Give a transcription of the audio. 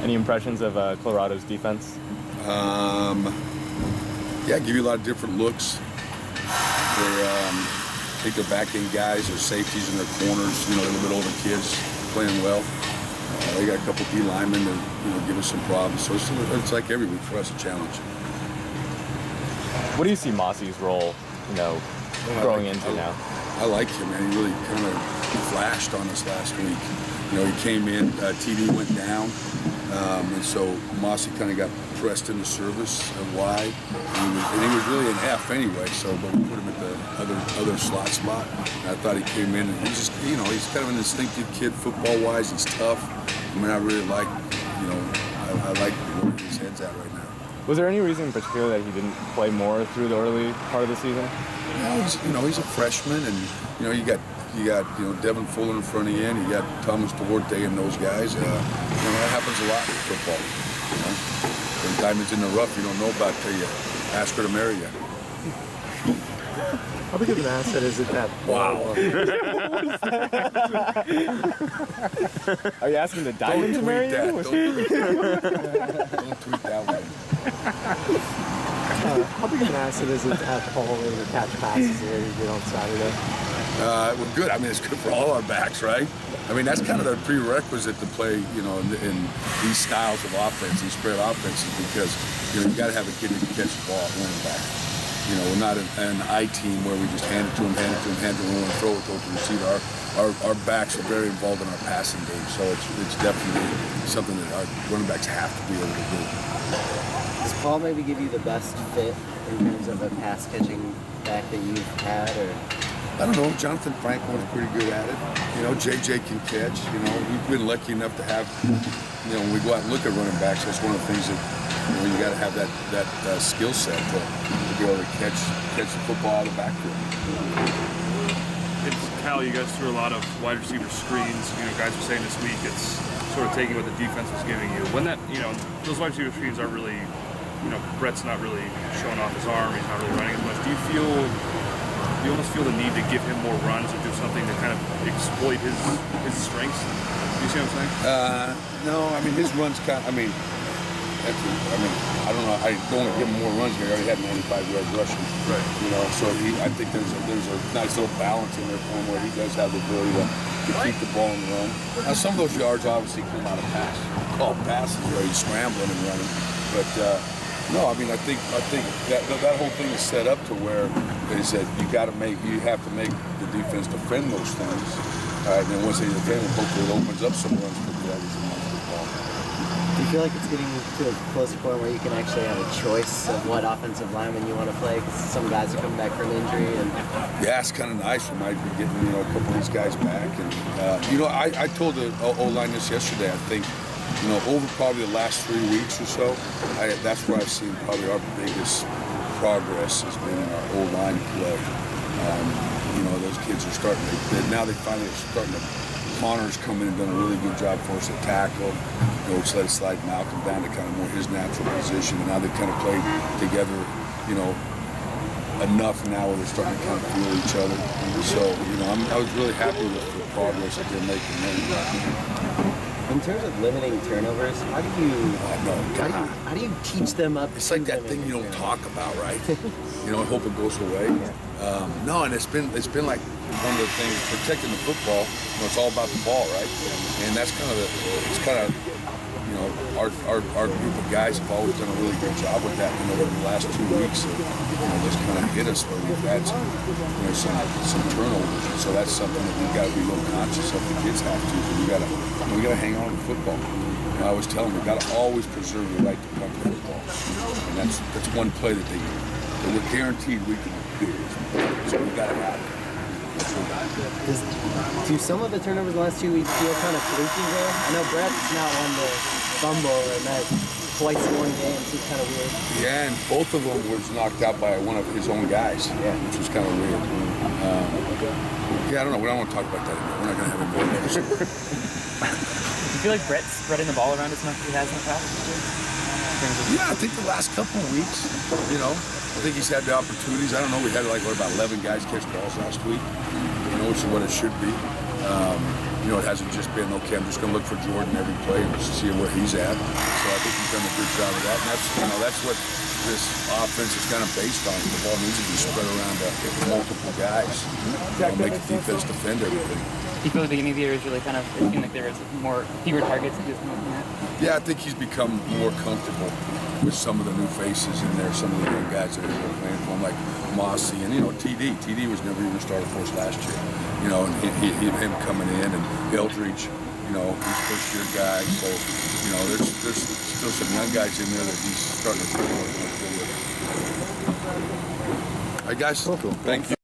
Any impressions of Colorado's defense? Yeah, give you a lot of different looks. They take their back end guys, their safeties and their corners, a little bit older kids playing well. They got a couple D linemen that give us some problems. So it's like every week for us a challenge. What do you see Mossy's role, growing into now? I like him, man. He really kind of flashed on us last week. He came in, TD went down, and so Mossy kind of got pressed into service wide, and he was really an F anyway. So, but we put him at the other slot spot. And I thought he came in, and he's just, he's kind of an instinctive kid football-wise. He's tough. I mean, I really like, I like where his head's at right now. Was there any reason in particular that he didn't play more through the early part of the season? He's a freshman, and you got Devin Fuller in front of you, and you got Thomas Duarte and those guys. That happens a lot in football. When diamonds in the rough, you don't know about till you ask her to marry you. How big of an asset is it that? Wow. Are you asking the diamond to marry you? Don't tweet that one. How big of an asset is it to have Paul to catch passes the way he did on Saturday? Well, good. I mean, it's good for all our backs, right? I mean, that's kind of the prerequisite to play, in these styles of offense, these spread offenses, because, you got to have a kid who can catch the ball at running back. We're not an I team where we just hand it to him, and throw it to the receiver. Our backs are very involved in our passing game, so it's definitely something that our running backs have to be able to do. Does Paul maybe give you the best fit in terms of a pass catching back that you've had, or? I don't know. Jonathan Franklin's pretty good at it. JJ can catch. We've been lucky enough to have, when we go out and look at running backs, that's one of the things that, you got to have that skill set to be able to catch the football out of the backfield. Cal, you guys threw a lot of wide receiver screens. Guys are saying this week it's sort of taking what the defense was giving you. When that, those wide receiver screens are really, Brett's not really showing off his arm. He's not really running as much. Do you almost feel the need to give him more runs or do something to kind of exploit his strengths? Do you see what I'm saying? No, I mean, his runs I don't know. I don't want to give him more runs. He already had 95 yards rushing. Right. So I think there's a nice little balance in there for him where he does have the ability to keep the ball and run. Now, some of those yards obviously come out of passes where he's scrambling and running. But no, I mean, I think that whole thing is set up to where they said you have to make the defense defend those things. All right, and then once they defend them, hopefully it opens up some runs for the others. Do you feel like it's getting to a closer point where you can actually have a choice of what offensive lineman you want to play? Because some guys are coming back from injury. Yeah, it's kind of nice. We might be getting a couple of these guys back. And I told the O-line this yesterday. I think over probably the last 3 weeks or so, that's where I've seen probably our biggest progress has been in our O-line play. Those kids are starting now they finally are starting to. Connor's come in and done a really good job for us at tackle. Just let it slide Malcolm down to kind of more his natural position. And now they've kind of played together, enough now where they're starting to kind of feel each other. So, I was really happy with the progress that they're making. In terms of limiting turnovers, how do you teach them up? It's like that thing you don't talk about, right? I hope it goes away. No, and it's been like one of the things protecting the football. It's all about the ball, right? And that's our group of guys have always done a really good job with that. Over the last 2 weeks, just kind of hit us where we've had some turnovers. And so that's something that we've got to be real conscious of. The kids have to. We got to hang on to the football. I always tell them we've got to always preserve the right to punt the football, and that's one play that we're guaranteed we can do. So we got to have it. Do some of the turnovers in the last 2 weeks feel kind of fluky there? I know Brett's not one to fumble and that twice in one game seems kind of weird. Yeah, and both of them was knocked out by one of his own guys, which was kind of weird. I don't know. We don't want to talk about that anymore. We're not going to have a more episode. Do you feel like Brett's spreading the ball around as much as he has in the past? Yeah, I think the last couple of weeks, I think he's had the opportunities. I don't know. We had about 11 guys catch balls last week, which is what it should be. You know, it hasn't just been, okay, I'm just going to look for Jordan every play and just see where he's at. So I think he's done a good job of that. And that's, you know, that's what this offense is kind of based on. The ball needs to be spread around to multiple guys. You know, make the defense defend everything. Do you feel the beginning of the year is really kind of, it seemed like there was fewer targets that he was looking at? Yeah, I think he's become more comfortable with some of the new faces in there, some of the young guys that are playing for him, like Mossy and, you know, TD. TD was never even started for us last year. You know, and him coming in, and Eldridge, you know, he's first-year guy. So, you know, there's still some young guys in there that he's starting to feel more comfortable with. All right, guys. Cool. Thank you.